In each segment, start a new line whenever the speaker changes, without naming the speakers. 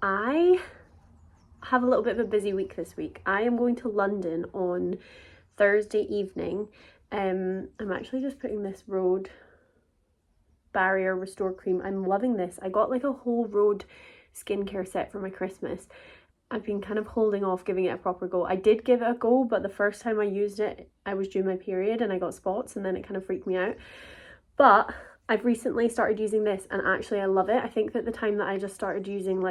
I have a little bit of a busy week this week. I am going to London on Thursday evening. I'm actually just putting this Road Barrier Restore Cream. I'm loving this. I got like a whole Road skincare set for my Christmas. I've been kind of holding off giving it a proper go. I did give it a go, but the first time I used it, I was due my period and I got spots and then it kind of freaked me out. But I've recently started using this and actually I love it. I think that the time that I just started using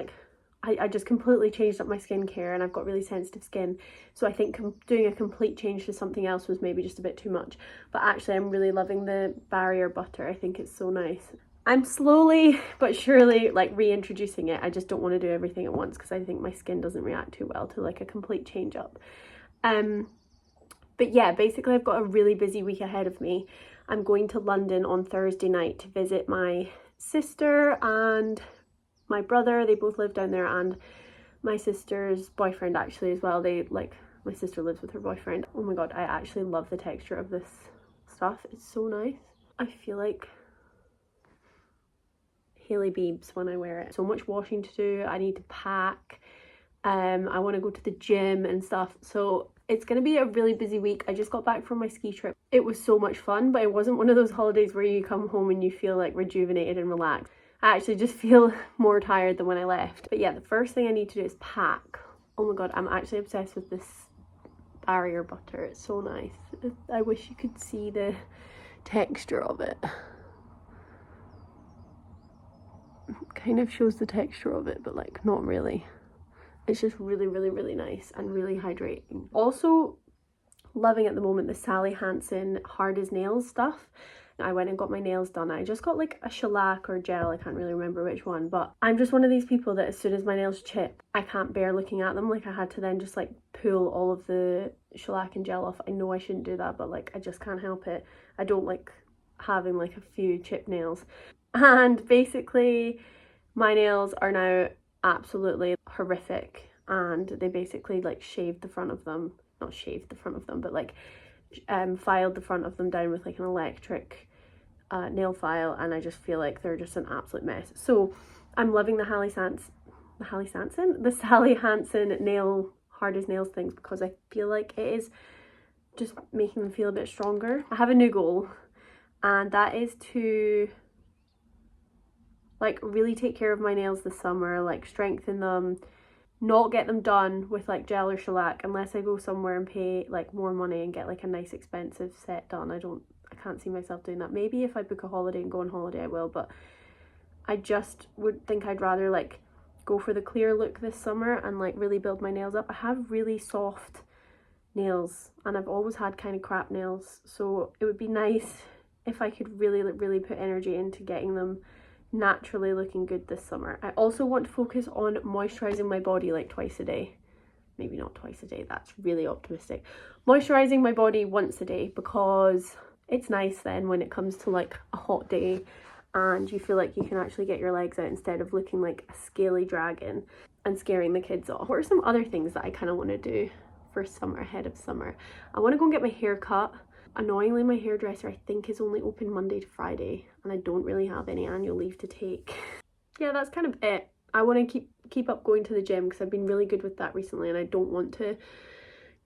I just completely changed up my skincare and I've got really sensitive skin. So I think doing a complete change to something else was maybe just a bit too much. But actually I'm really loving the Barrier Butter. I think it's so nice. I'm slowly but surely like reintroducing it. I just don't want to do everything at once because I think my skin doesn't react too well to like a complete change up. But yeah, basically I've got a really busy week ahead of me. I'm going to London on Thursday night to visit my sister and my brother. They both live down there, and my sister's boyfriend actually as well. My sister lives with her boyfriend. Oh my god, I actually love the texture of this stuff. It's so nice. I feel like Hailey Biebs when I wear it. So much washing to do. I need to pack. I want to go to the gym and stuff. So it's going to be a really busy week. I just got back from my ski trip. It was so much fun, but it wasn't one of those holidays where you come home and you feel like rejuvenated and relaxed. I actually just feel more tired than when I left. But yeah, the first thing I need to do is pack. Oh my god, I'm actually obsessed with this Barrier Butter. It's so nice. I wish you could see the texture of it. Kind of shows the texture of it, but like not really. It's just really, really, really nice and really hydrating. Also loving at the moment the Sally Hansen Hard as Nails stuff. I went and got my nails done. I just got like a shellac or gel, I can't really remember which one, but I'm just one of these people that as soon as my nails chip, I can't bear looking at them. Like I had to then just like pull all of the shellac and gel off. I know I shouldn't do that, but like I just can't help it. I don't like having like a few chipped nails. And basically my nails are now absolutely horrific, and they basically like shaved the front of them, not shaved the front of them, but like filed the front of them down with like an electric nail file, and I just feel like they're just an absolute mess. So I'm loving the Sally Hansen nail hard as nails things because I feel like it is just making them feel a bit stronger. I have a new goal, and that is to like really take care of my nails this summer, like strengthen them, not get them done with like gel or shellac unless I go somewhere and pay like more money and get like a nice expensive set done. I can't see myself doing that. Maybe if I book a holiday and go on holiday I will, but I just would think I'd rather like go for the clear look this summer and like really build my nails up. I have really soft nails and I've always had kind of crap nails, so it would be nice if I could really put energy into getting them naturally looking good this summer. I also want to focus on moisturizing my body like twice a day. Maybe not twice a day, that's really optimistic. Moisturizing my body once a day, because it's nice then when it comes to like a hot day and you feel like you can actually get your legs out instead of looking like a scaly dragon and scaring the kids off. What are some other things that I kind of want to do for summer, ahead of summer? I want to go and get my hair cut. Annoyingly, my hairdresser I think is only open Monday to Friday and I don't really have any annual leave to take. Yeah, that's kind of it. I want to keep up going to the gym because I've been really good with that recently and I don't want to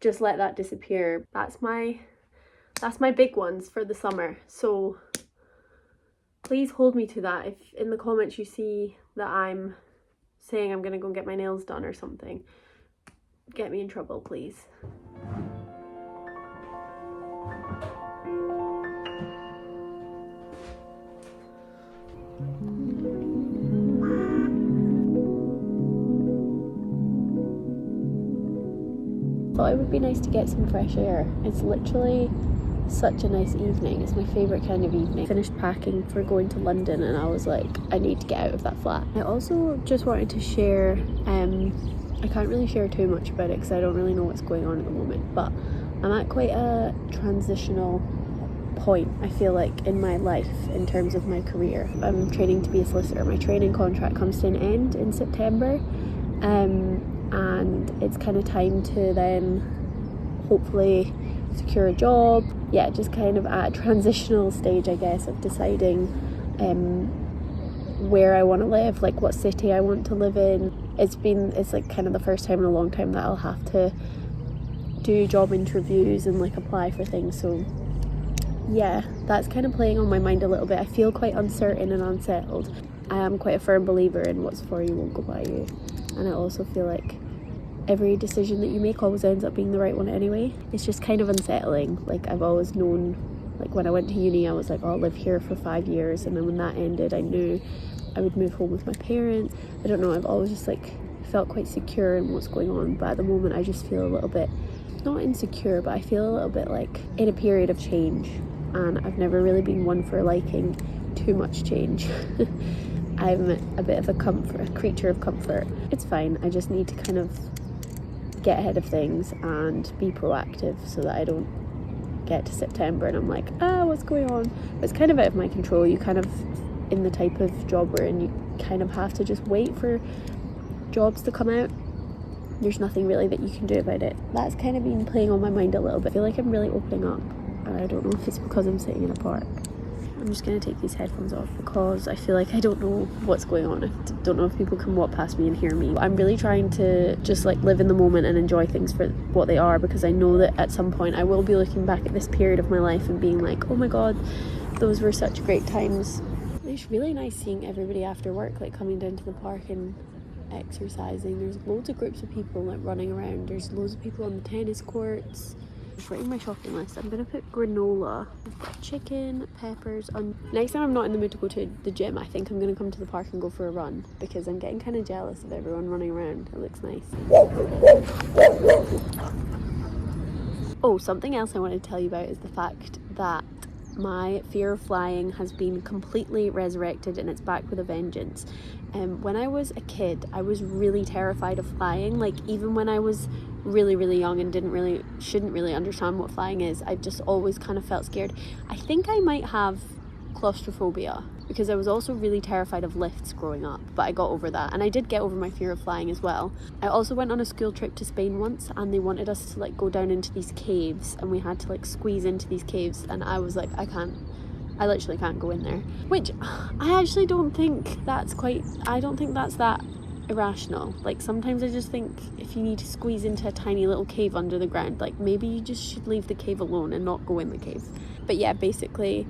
just let that disappear. That's my big ones for the summer. So please hold me to that. If in the comments you see that I'm saying I'm going to go and get my nails done or something, get me in trouble, please. Thought it would be nice to get some fresh air. It's literally such a nice evening. It's my favourite kind of evening. Finished packing for going to London and I was like, I need to get out of that flat. I also just wanted to share, I can't really share too much about it because I don't really know what's going on at the moment, but I'm at quite a transitional point, I feel like, in my life in terms of my career. I'm training to be a solicitor. My training contract comes to an end in September, and it's kind of time to then hopefully secure a job. Yeah, just kind of at a transitional stage, I guess, of deciding where I want to live, like what city I want to live in. it's like kind of the first time in a long time that I'll have to do job interviews and like apply for things. So yeah, that's kind of playing on my mind a little bit. I feel quite uncertain and unsettled. I am quite a firm believer in what's for you won't go by you, and I also feel like every decision that you make always ends up being the right one anyway. It's just kind of unsettling. Like, I've always known, like when I went to uni, I was like, oh, I'll live here for 5 years, and then when that ended, I knew I would move home with my parents. I don't know, I've always just like felt quite secure in what's going on, but at the moment I just feel a little bit, not insecure, but I feel a little bit like in a period of change, and I've never really been one for liking too much change. I'm a bit of a creature of comfort. It's fine, I just need to kind of get ahead of things and be proactive so that I don't get to September and I'm like, what's going on? But it's kind of out of my control. You kind of, in the type of job we're in, you kind of have to just wait for jobs to come out. There's nothing really that you can do about it. That's kind of been playing on my mind a little bit. I feel like I'm really opening up, and I don't know if it's because I'm sitting in a park. I'm just going to take these headphones off because I feel like I don't know what's going on. I don't know if people can walk past me and hear me. I'm really trying to just like live in the moment and enjoy things for what they are, because I know that at some point I will be looking back at this period of my life and being like, oh my god, those were such great times. It's really nice seeing everybody after work like coming down to the park and exercising. There's loads of groups of people like running around. There's loads of people on the tennis courts. Writing my shopping list. I'm gonna put granola. I've got chicken, peppers. Next time I'm not in the mood to go to the gym, I think I'm gonna come to the park and go for a run, because I'm getting kind of jealous of everyone running around. It looks nice. Oh, something else I want to tell you about is the fact that my fear of flying has been completely resurrected, and it's back with a vengeance. When I was a kid, I was really terrified of flying. Like, even when I was really young and shouldn't really understand what flying is, I just always kind of felt scared. I think I might have claustrophobia, because I was also really terrified of lifts growing up, but I got over that, and I did get over my fear of flying as well. I also went on a school trip to Spain once, and they wanted us to like go down into these caves, and we had to like squeeze into these caves, and I was like, I literally can't go in there, which I actually don't think that's that irrational. Like, sometimes I just think if you need to squeeze into a tiny little cave under the ground, like maybe you just should leave the cave alone and not go in the cave. But yeah, basically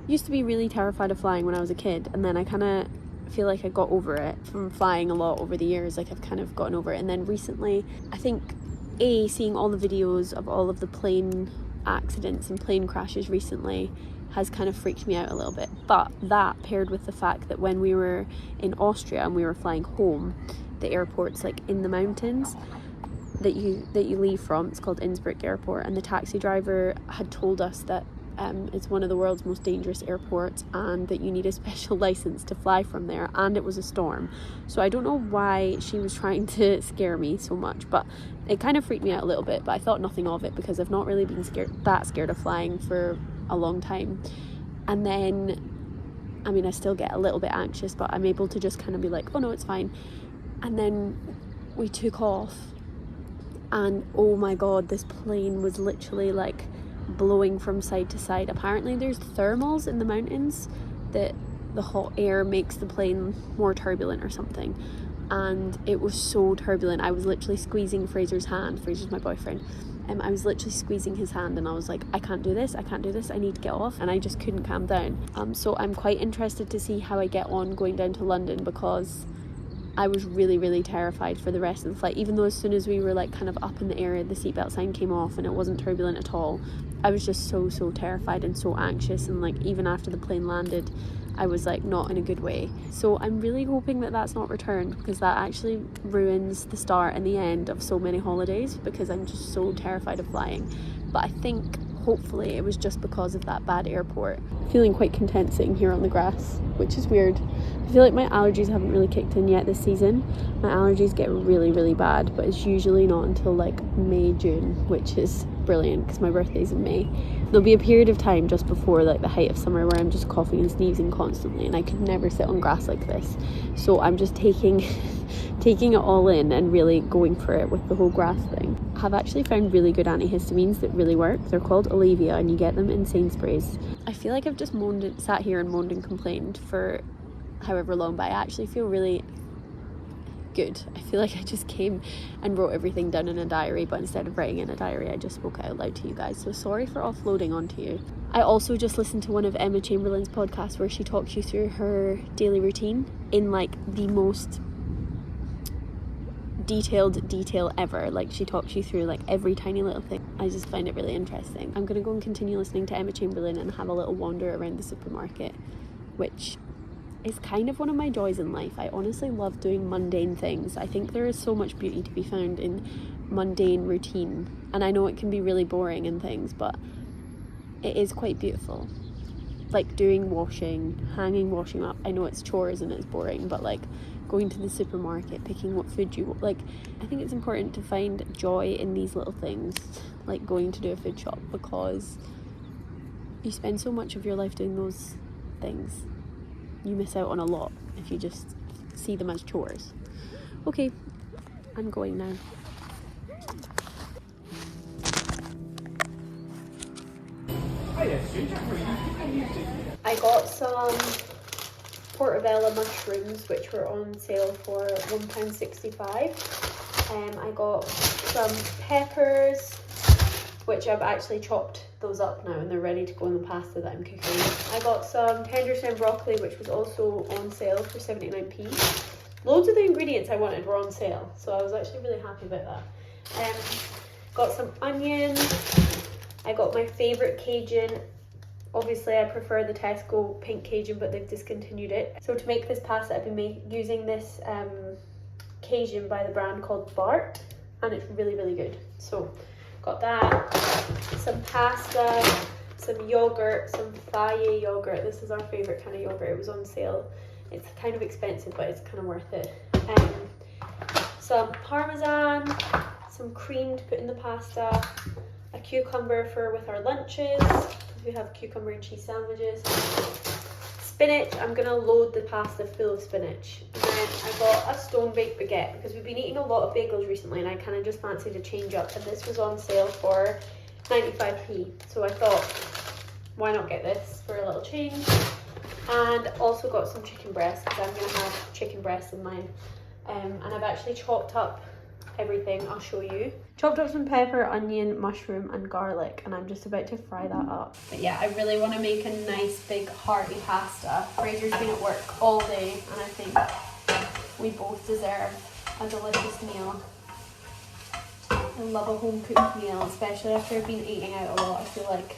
used to be really terrified of flying when I was a kid, and then I kind of feel like I got over it from flying a lot over the years. Like, I've kind of gotten over it, and then recently I think seeing all the videos of all of the plane accidents and plane crashes recently has kind of freaked me out a little bit. But that, paired with the fact that when we were in Austria and we were flying home, the airport's like in the mountains that you leave from, it's called Innsbruck Airport, and the taxi driver had told us that it's one of the world's most dangerous airports, and that you need a special license to fly from there, and it was a storm. So I don't know why she was trying to scare me so much, but it kind of freaked me out a little bit. But I thought nothing of it, because I've not really been that scared of flying for a long time. And then, I mean, I still get a little bit anxious, but I'm able to just kind of be like, oh no, it's fine. And then we took off, and oh my god, this plane was literally like blowing from side to side. Apparently there's thermals in the mountains that the hot air makes the plane more turbulent or something, and it was so turbulent. I was literally squeezing Fraser's hand. Fraser's my boyfriend. I was literally squeezing his hand, and I was like, I can't do this, I need to get off, and I just couldn't calm down. So I'm quite interested to see how I get on going down to London, because I was really terrified for the rest of the flight. Even though as soon as we were like kind of up in the air, the seatbelt sign came off and it wasn't turbulent at all, I was just so terrified and so anxious, and like even after the plane landed, I was like not in a good way. So I'm really hoping that that's not returned, because that actually ruins the start and the end of so many holidays, because I'm just so terrified of flying. But I think hopefully it was just because of that bad airport. Feeling quite content sitting here on the grass, which is weird. I feel like my allergies haven't really kicked in yet this season. My allergies get really bad, but it's usually not until like May, June, which is brilliant because my birthday's in May. There'll be a period of time just before like the height of summer where I'm just coughing and sneezing constantly, and I could never sit on grass like this. So I'm just taking it all in and really going for it with the whole grass thing. I've actually found really good antihistamines that really work. They're called Alevia, and you get them in Sainsbury's. I feel like I've just sat here and moaned and complained for however long, but I actually feel really good. I feel like I just came and wrote everything down in a diary, but instead of writing in a diary, I just spoke out loud to you guys. So sorry for offloading onto you. I also just listened to one of Emma Chamberlain's podcasts where she talks you through her daily routine in like the most detailed detail ever. Like, she talks you through like every tiny little thing. I just find it really interesting. I'm gonna go and continue listening to Emma Chamberlain and have a little wander around the supermarket, which is kind of one of my joys in life. I honestly love doing mundane things. I think there is so much beauty to be found in mundane routine, and I know it can be really boring and things, but it is quite beautiful. Like doing washing, hanging washing up. I know it's chores and it's boring, but like going to the supermarket, picking what food you want. Like, I think it's important to find joy in these little things, like going to do a food shop, because you spend so much of your life doing those things. You miss out on a lot if you just see them as chores. Okay, I'm going now. I got some portobello mushrooms, which were on sale for £1.65. I got some peppers, which I've actually chopped those up now and they're ready to go in the pasta that I'm cooking. I got some tender stem broccoli, which was also on sale for 79p. Loads of the ingredients I wanted were on sale, so I was actually really happy about that. Got some onions. I got my favourite Cajun. Obviously I prefer the Tesco pink Cajun, but they've discontinued it. So to make this pasta, I've been using this Cajun by the brand called Bart, and it's really, really good. So got that, some pasta, some yogurt, some Faye yogurt. This is our favourite kind of yogurt. It was on sale. It's kind of expensive, but it's kind of worth it. Some parmesan, some cream to put in the pasta, a cucumber with our lunches, because we have cucumber and cheese sandwiches. Spinach, I'm going to load the pasta full of spinach. And then I got a stone-baked baguette, because we've been eating a lot of bagels recently and I kind of just fancied a change up, and this was on sale for 95p. So I thought, why not get this for a little change? And also got some chicken breasts, because I'm going to have chicken breasts in mine. And I've actually chopped up everything. I'll show you. Chopped up some pepper, onion, mushroom and garlic, and I'm just about to fry that up. But yeah, I really want to make a nice big hearty pasta. Fraser's been at work all day and I think we both deserve a delicious meal. I love a home cooked meal, especially after I've been eating out a lot. I feel like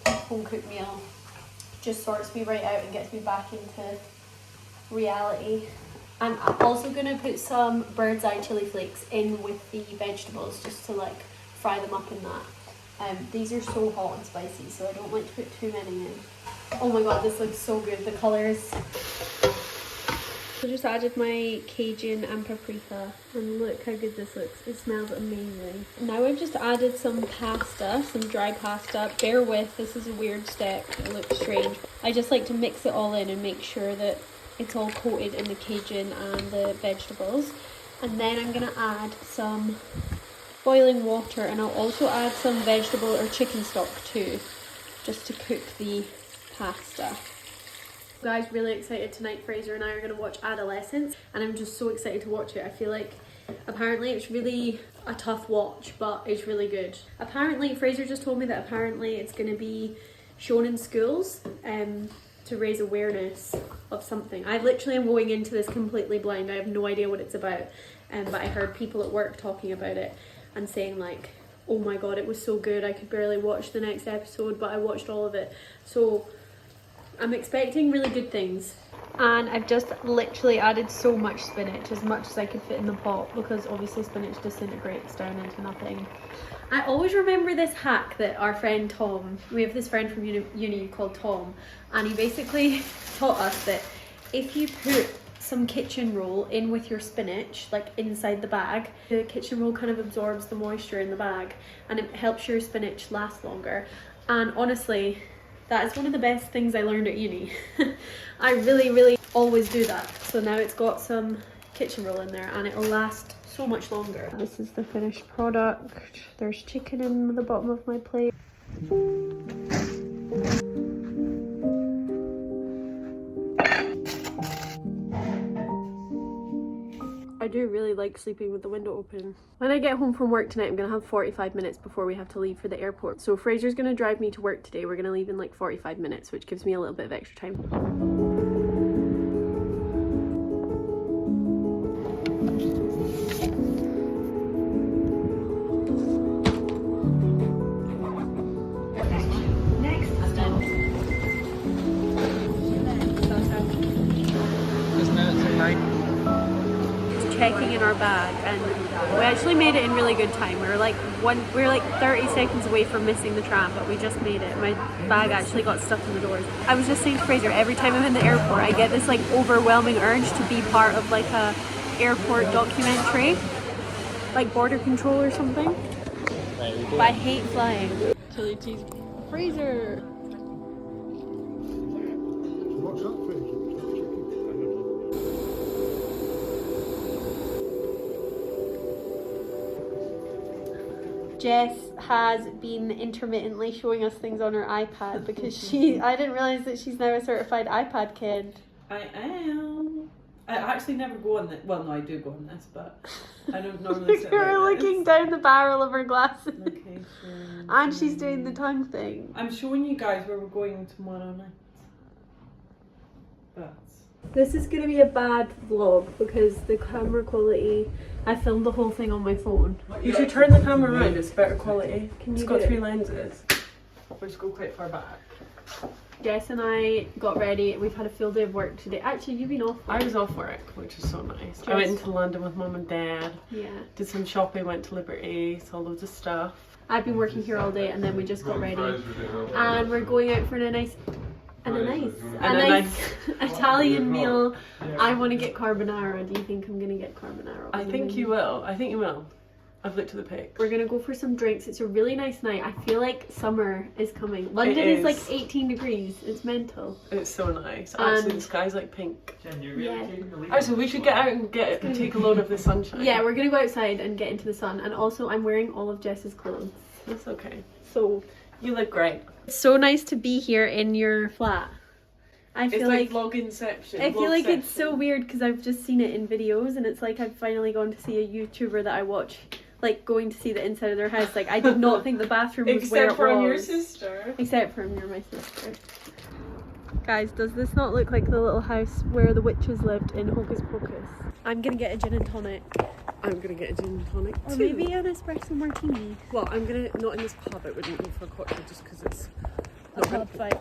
a home cooked meal just sorts me right out and gets me back into reality. I'm also going to put some bird's eye chili flakes in with the vegetables, just to like fry them up in that. These are so hot and spicy, so I don't like to put too many in. Oh my god, this looks so good, the colours. I just added my Cajun and paprika, and look how good this looks. It smells amazing. Now I've just added some pasta, some dry pasta. Bear with, this is a weird step, it looks strange. I just like to mix it all in and make sure that it's all coated in the Cajun and the vegetables. And then I'm going to add some boiling water, and I'll also add some vegetable or chicken stock too, just to cook the pasta. Guys, really excited tonight. Fraser and I are going to watch Adolescence, and I'm just so excited to watch it. I feel like apparently it's really a tough watch, but it's really good. Apparently, Fraser just told me that apparently it's going to be shown in schools to raise awareness of something. I literally am going into this completely blind. I have no idea what it's about, but I heard people at work talking about it and saying like, oh my god, it was so good, I could barely watch the next episode, but I watched all of it. So I'm expecting really good things. And I've just literally added so much spinach, as much as I could fit in the pot, because obviously spinach disintegrates down into nothing. I always remember this hack that our friend Tom, we have this friend from uni called Tom, and he basically taught us that if you put some kitchen roll in with your spinach, like inside the bag, the kitchen roll kind of absorbs the moisture in the bag and it helps your spinach last longer. And honestly, that is one of the best things I learned at uni. I really always do that. So now it's got some kitchen roll in there and it'll last so much longer. This is the finished product. There's chicken in the bottom of my plate. I do really like sleeping with the window open. When I get home from work tonight, I'm going to have 45 minutes before we have to leave for the airport. So Fraser's going to drive me to work today. We're going to leave in like 45 minutes, which gives me a little bit of extra time. Checking in our bag, and we actually made it in really good time. We were like 30 seconds away from missing the tram, but we just made it. My bag actually got stuck in the doors. I was just saying to Fraser, every time I'm in the airport I get this like overwhelming urge to be part of like a airport documentary, like border control or something. But I hate flying. Chili cheese. Fraser!
What's up, Fraser?
Jess has been intermittently showing us things on her iPad because I didn't realise that she's now a certified iPad kid.
I am. I actually never go on this. Well, no, I do go on this, but I don't normally sit
You're
like
looking
this.
down the barrel of her glasses.
Okay, sure.
And she's doing the tongue thing.
I'm showing you guys where we're going tomorrow night. But
This is going to be a bad vlog because the camera quality, I filmed the whole thing on my phone.
you should turn the camera around, it's better quality.
Can
It's
you
got
do it?
3 lenses, which go quite far back.
Jess and I got ready. We've had a full day of work today. Actually, you've been off.
I was off work, which is so nice.
Jess.
I went into London with Mum and Dad,
Yeah.
did some shopping, went to Liberty, saw loads of stuff.
I've been working here all day and then we just got ready. And we're going out for a nice Italian meal. I want to get carbonara. Do you think I'm going to get carbonara?
I think you will. I think you will. I've looked at the pic.
We're going to go for some drinks. It's a really nice night. I feel like summer is coming. London is like 18 degrees. It's mental.
It's so nice. Actually, the sky's like pink.
Yeah.
Actually, we should get out and take a load of the sunshine.
Yeah, we're going to go outside and get into the sun. And also, I'm wearing all of Jess's clothes.
That's okay.
So,
You look great.
it's so nice to be here in your flat. I
It's
feel
like vlog-inception.
I feel like it's so weird because I've just seen it in videos and it's like I've finally gone to see a YouTuber that I watch, like going to see the inside of their house. Like I did not think the bathroom was where it
Except for on your
was.
sister.
Except for you're my sister. Guys, does this not look like the little house where the witches lived in Hocus Pocus? I'm gonna get a gin and tonic.
I'm gonna get a gin and tonic
Or
too.
maybe an espresso martini.
Well, I'm gonna not in this pub. It wouldn't be for a cocktail just because it's
A pub fight.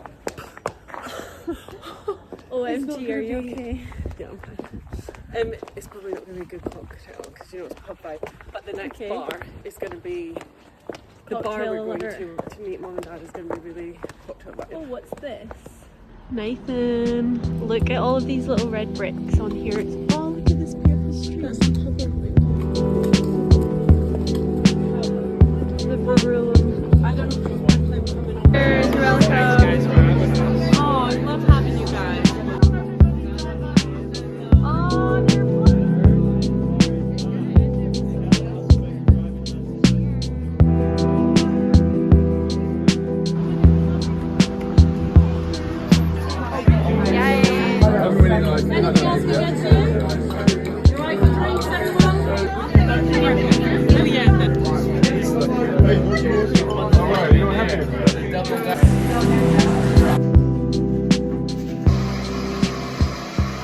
OMG, are you okay?
Yeah, I'm fine. It's probably not gonna be a good cocktail because you know it's pub vibe. But the next
Okay.
bar is gonna be the bar
Cocktail
we're going
alert.
to meet Mum and Dad is gonna be really cocktail vibe.
Oh, what's this? Nathan, look at all of these little red bricks on here. It's oh, look at this beautiful street.
That's the pub we're
The room.
I don't know if you want them coming on.
Cheers, welcome.
Oh, I love having you guys.
Oh, they're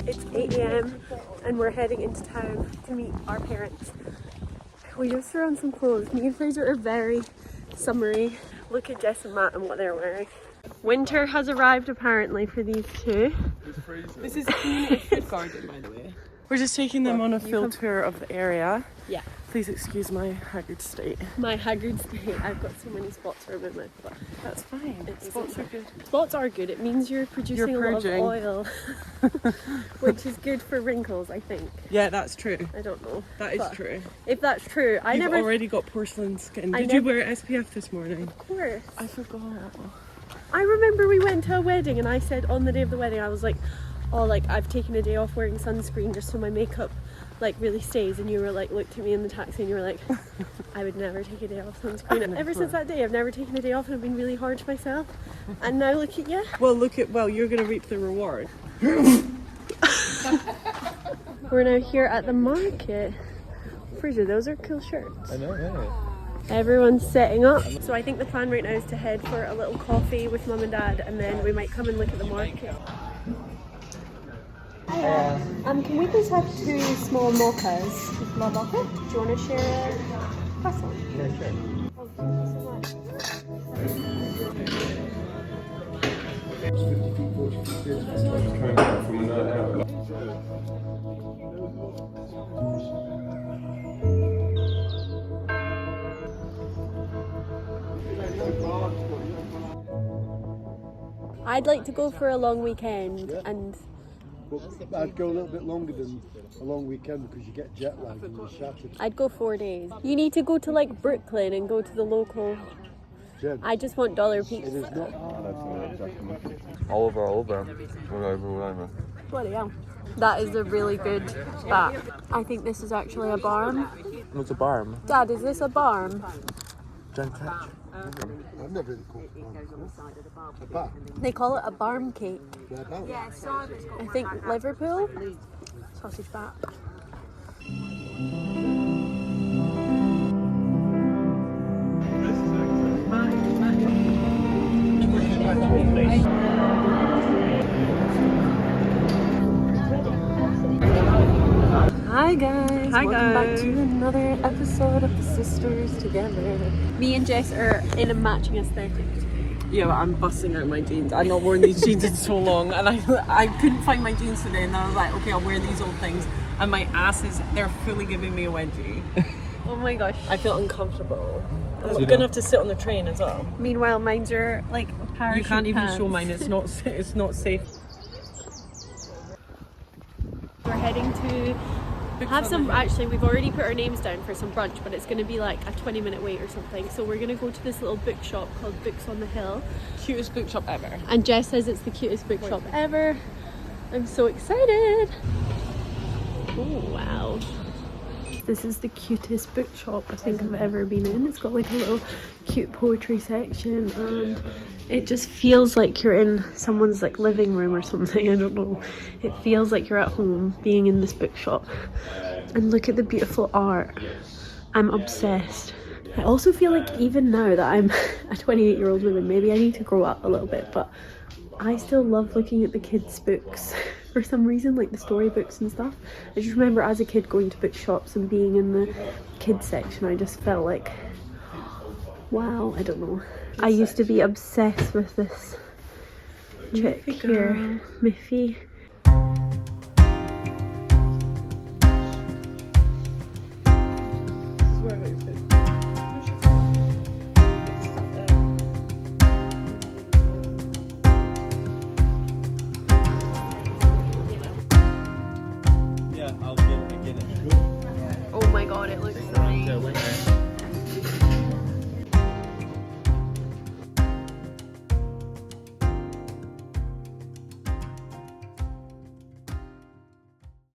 It's 8 AM and we're heading into town to meet our parents. We just threw on some clothes. Me and Fraser are very summery. Look at Jess and Matt and what they're wearing. Winter has arrived apparently for these two.
This is a community food garden, by the way. We're just taking them on a full tour of the area.
Yeah.
Please excuse my haggard state.
My haggard state. I've got so many spots around my mouth, but
That's fine. Spots are good.
spots are good. It means you're producing a lot of
purging.
oil, which is good for wrinkles, I think.
Yeah, that's true.
I don't know.
That is
But
true.
If that's true, I
You've
never.
already got porcelain skin.
I
Did you
never-
wear SPF this morning?
Of course.
I forgot.
I remember we went to a wedding and I said on the day of the wedding, I was like, oh, like I've taken a day off wearing sunscreen just so my makeup like really stays, and you were like, looked at me in the taxi and you were like, I would never take a day off sunscreen. And ever since that day I've never taken a day off and I've been really hard to myself, and now look at you.
Well, you're gonna reap the reward.
We're now here at the market. Fraser, those are cool shirts.
I know, yeah.
Everyone's setting up. So I think the plan right now is to head for a little coffee with Mum and Dad, and then we might come and look at the market. Hiya. Can we please have 2 small mochas with La Mocha? Do you want to share a croissant?
Yeah, sure.
Oh, thank you so much.
50 feet, 40 feet. Trying to from a night out.
I'd like to go for a long weekend, and
But I'd go a little bit longer than a long weekend because you get jet lag and you're shattered.
I'd go 4 days. You need to go to like Brooklyn and go to the local.
Jen,
I just want dollar
it
pizza.
is not.
All over. All over.
Bloody hell. That is a really good bat. I think this is actually a barn.
What's a barm?
Dad, is this a barn?
John Catch.
I've never really called it a bat.
They call it a barn cake.
Whereabouts?
I think Liverpool. Sausage bat. Hi guys!
Hi,
Welcome back
guys.
to another episode of the Sisters Together. Me and Jess are in a matching aesthetic.
Yeah, but I'm busting out my jeans. I've not worn these jeans in so long, and I couldn't find my jeans today, and I was like, okay, I'll wear these old things. And my asses, they're fully giving me a wedgie.
Oh my gosh.
I feel uncomfortable. I'm gonna have to sit on the train as well.
Meanwhile, mine's are like parachute
You can't even
pants.
show mine. It's not safe.
We're heading to have some. Actually, we've already put our names down for some brunch, but it's going to be like a 20-minute wait or something. So we're going to go to this little bookshop called Books on the Hill.
Cutest bookshop ever.
And Jess says it's the cutest bookshop ever. I'm so excited. Oh wow. This is the cutest bookshop I think I've ever been in. It's got like a little cute poetry section, and it just feels like you're in someone's like living room or something. I don't know. It feels like you're at home being in this bookshop. And look at the beautiful art. I'm obsessed. I also feel like even now that I'm a 28-year-old woman, maybe I need to grow up a little bit, but I still love looking at the kids' books for some reason, like the storybooks and stuff. I just remember as a kid going to bookshops and being in the kids section. I just felt like, wow, I don't know. I used to be obsessed with this chick here, Miffy.
Yeah, I'll get it.
Oh my god, it looks so nice.